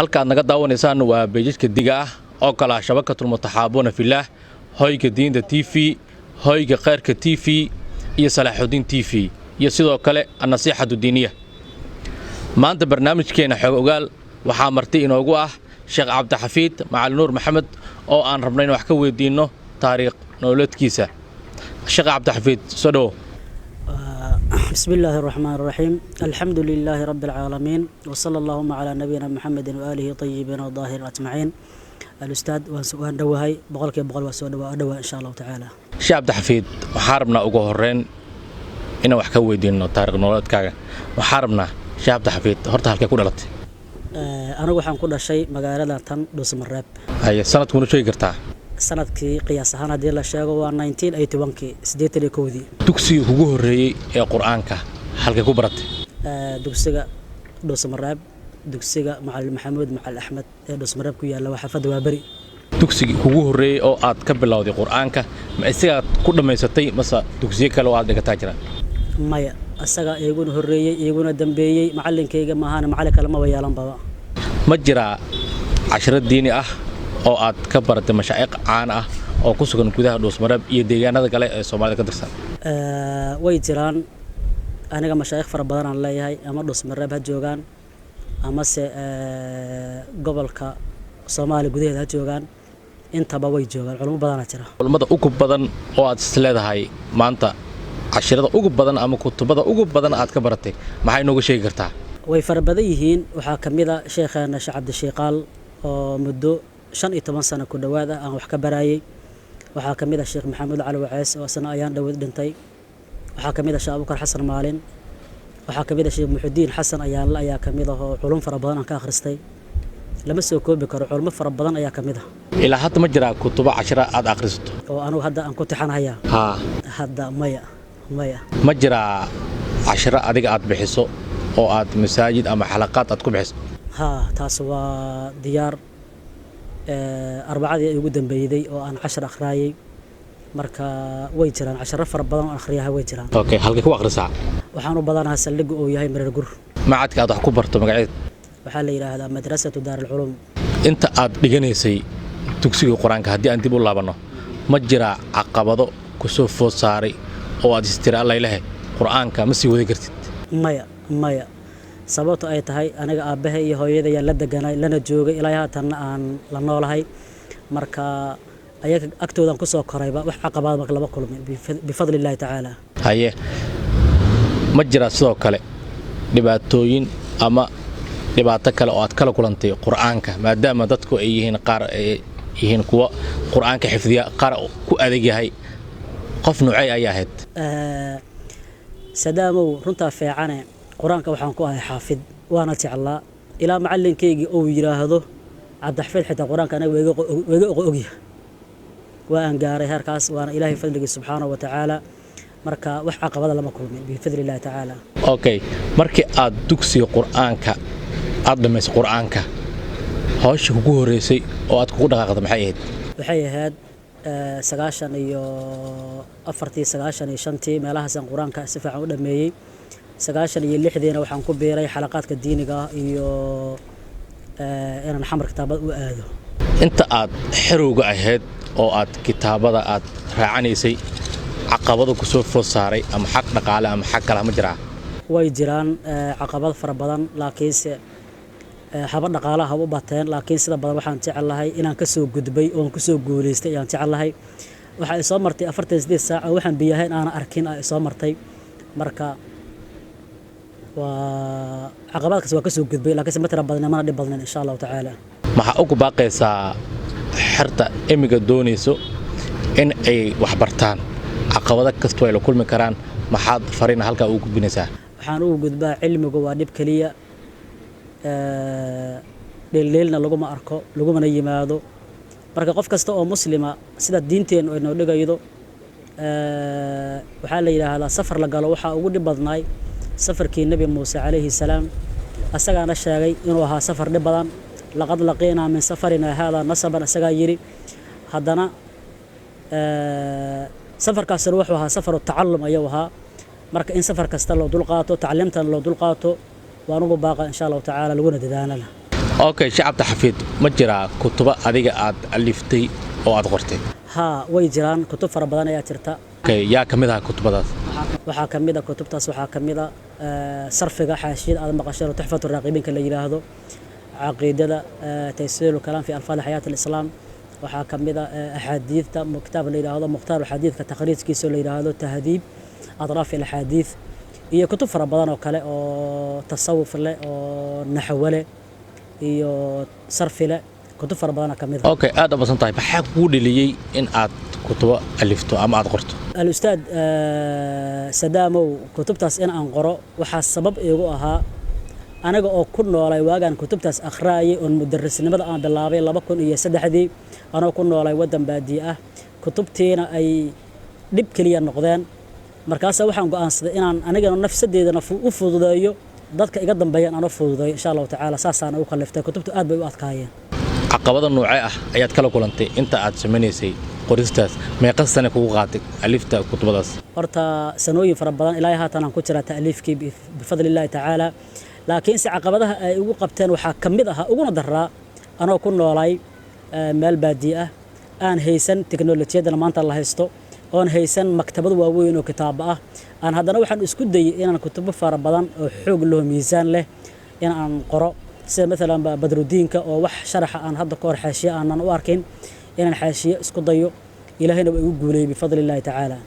halkaad naga daawanaysaan waa beejidka diga ah oo kala shabakatul mutaxaabuuna fillaah hoyga diinta TV hoyga khayrka TV iyo salaaxudiin TV iyo sidoo kale nasiixatu diiniya maanta barnaamijkeena xog ogaal waxaa marti inoogu ah Sheekh Cabdixafiid Macalin Nuur Maxamed oo aan rabnay in wax ka weydiino taariikh nololeedkiisa Sheekh Cabdixafiid soo dhaw بسم الله الرحمن الرحيم الحمد لله رب العالمين وصلى اللهم على نبينا محمد وآله طيبين وظاهر أجمعين الأستاذ وان دوهي بقولك بقول وسودوا إن شاء الله تعالى Sheekh Cabdixafiid waxaan rabnaa ugu horreyn in wax ka weydiino taariikh nololeedkaaga waxaan rabnaa Sheekh Cabdixafiid horta halkee ku dhalatay anigu waxaan ku dhashay magaalada tan Dhuusamareeb haye sanadkuna sheegi kartaa sanadkii qiyaas ahaan hadii la sheego waa 1981 81 dugsiga ugu horeeyay ee Quraanka halkee ku baratay dugsiga Dhuusamareeb dugsiga Macalin Maxamuud Macalin Axmed ee Dhuusamareeb ku yaala waa xaafada waa bari dugsiga ugu horeeyay oo aad ka bilowday Quraanka ma isaga ku dhameysatay mase dugsiyo kale oo aad dhigataa jiraan maya asaga iyaguna horeeyay iyaguna dambeeyay macallinkayga ma ahaan macallin kale ma wayaalan baba ma jira casharo diini ah oo aad ka baratay mashaayiq caan ah oo ku sugan gudaha Dhuusamareeb iyo deegaanada kale ee Soomaalida ka tirsan way jiraan aniga mashaayiq fara badan aan leeyahay ama Dhuusamareeb ha joogaan ama se gobolka Soomaaliya gudaheeda ha joogaan intaba way joogaan culimo badan jira culimada ugu badan oo aad isleedahay maanta cashirada ugu badan ama kutubada ugu badan aad ka baratay maxay nooga sheegi kartaa way fara badan yihiin waxa kamida sheekheena Sheekh Cabdishiiqaal oo muddo 15 sano ku dhawaad aan wax ka barayay waxa kamida Sheekh Maxamuud Cali Waceys oo sana ayaan dhawaad dhintay waxa kamida Sheekh Abubakar Xasan Maalin waxa kamida Sheekh Muxudiin Xasan ayaan la ayaa kamida oo culum fara badan aan ka akhristay lama soo koobi karo culimo fara badan ayaa kamida ilaa hadda ma jira kutubo cashira aad akhrisato oo anigu hadda aan ku tixanahay hadda maya ma jira cashira adiga aad bixiso oo aad masaajid ama xalaqaad aad ku bixiso taas waa diyaar arbacadii ugu dambeeyay oo aan cashar akhriyay marka way jiraan casharo fara badan oo akhriyahay way jiraan okay halkee ku akhrisaa waxaan u badanahay saldhig oo yahay Mareer Gur macadka aad wax ku barto magaceed waxaa la yiraahdaa madrasatu Daarul Culum inta aad dhiganaysay dugsiga Quraanka hadii aan dib u laabano ma jira caqabado ku soo food saaray oo aad istira Allah ilaahay Quraanka ma sii wadi kartid maya sababtu ay tahay aniga aabahay iyo hooyaday la deganay lana joogay ilaa haatan aan la noolahay marka ayaga agtoodan ku soo korayba wax caqabad marka laba kulmay bi fadlillahi ta'ala haye ma jira sidoo kale dhibaatooyin ama dhibaato kale oo aad kala kulantay Quraanka maadaama dadku ay yihiin qaar ay yihiin kuwa Quraanka xifdiya qaar ku adeeg yahay qof nuucay ay ahayd sadaamo runta fiicane Quraanka waxaan ku ahay xaafid waana jeclaa ila macallinkayga oo yiraahdo Cabdixafiid xitaa Quraanka anaga weega ogyahay waan gaaray heerkaas waana Ilaahay fadligiisa subhanahu wa ta'ala marka wax caqabada lama kulmin bi fadlillahi ta'ala okay markii aad dugsiga Quraanka aad dhameysay Quraanka hawsha ugu horeysay oo aad ku dhaqaaqday maxay ahayd waxay ahayd 95 meelahaas aan Quraanka si fiican u dhameeyay 96 waxaan ku beeray xalaqaadka diiniga iyo inaan xamar kitaabada u aado inta aad xirowga ahayd oo aad kitaabada aad raacanaysay caqabado ku soo food saaray ama xaq dhaqaale ama xaq kale ma jira way jiraan caqabad fara badan laakiinse haba dhaqaalaha u bateen laakiin sida badan waxaan jecelahay inaan ka soo gudbay oo ku soo guuleystay ayaan jecelahay waxa ay soo martay 48 saac oo waxaan biyahayn aan arkin ay soo martay marka waa caqabadkaas waa ka soo gudbay laakiin ma tira badan ma dhib badan insha Allah ta'ala maxaa ugu baaqaysaa xirta emiga doonayso in ay wax bartaan caqabado kasta ay la kulmi karaan maxaad fariin halka ugu gudbinaysaa waxaan ugu gudbaa cilmigu waa dib kaliya leelna laguma arko laguma yimaado marka qof kasta oo muslima sida diinteenu ay noo dhigaydo waxa la yiraahdaa safar la galo waxa ugu dhib badnaay safarkii Nabi Muuse alayhi salaam asagana sheegay inuu ahaa safar dhib badan laqad laqina min safarina hada nasaban asaga yiri hadana safarkaas wuxuu ahaa safar tacallum ayuu ahaa marka in safar kasta loo dul qaato tacliimtan loo dul qaato waan ugu baaqa insha Allah ta'ala laguna dadaanana okay shacabta xafiid ma jira kutuba adiga aad aliftay oo aad qortay ها way jiraan kutub fara badan ayaa jirta okay yaa kamid ah kutubadaas waxaa kamid ah kutubtaas waxaa kamid ah sarfiga xaashiyada aad maqasheen tuhfatu raaqibiinka la yiraahdo caqiidada taysiir kalaam fi alfaad hayat alislam waxaa kamid ah ahadiithta kitaab la yiraahdo mukhtaar ahadiithka taqriirkiisa la yiraahdo tahdiib adraaf alahadith iyo kutub fara badan oo kale oo tasawuf leh oo naxwo leh iyo sarfi leh kutub fara badan kamid ah okay aad u basantahay maxaa ku dhaliyay in aad kutuba alifto ama aad qorto al-ustaad Sadaamo kutubtaas in aan qoro waxa sabab iigu ahaa anaga oo ku noolay waagan kutubtaas akhraayay oo mudarrisnimada aan bilaabay 2003 anoo ku noolay wadan baadiye ah kutubteena ay dib kaliya noqdeen markaas waxaan go'aansaday inaan aniga nafsadeeda u fududeeyo dadka iga dambeeyaan aan u fududeeyo insha Allah ta'ala saasaan ugu khaliftay kutubtu aad bay u adkaayeen caqabada noocay ah ayaad kala kulantay inta aad sameeysay qoristaas meeqa sano kugu qaaday alifta kutubadaas horta sanooyin fara badan ilaa haatan aan ku jira ta'liifkii bifadlillahi ta'ala laakiin si caqabadaha ay ugu qabteen waxa kamid ah ugu daraa anoo ku noolay meel baadiye ah aan haysan tiknoolajiyada maanta la haysto oon haysan maktabad waaweyn oo kitaab ah aan haddana waxaan isku dayay inaan kutubo fara badan oo xoog leh miisaan leh in aan qoro sida مثلا badrudiinka oo wax sharaxa aan hadda ka hor xaashiye aan u arkin inaan xaashiye isku dayo ilaahayna waa igu guuleeyay bifadlillahi ta'ala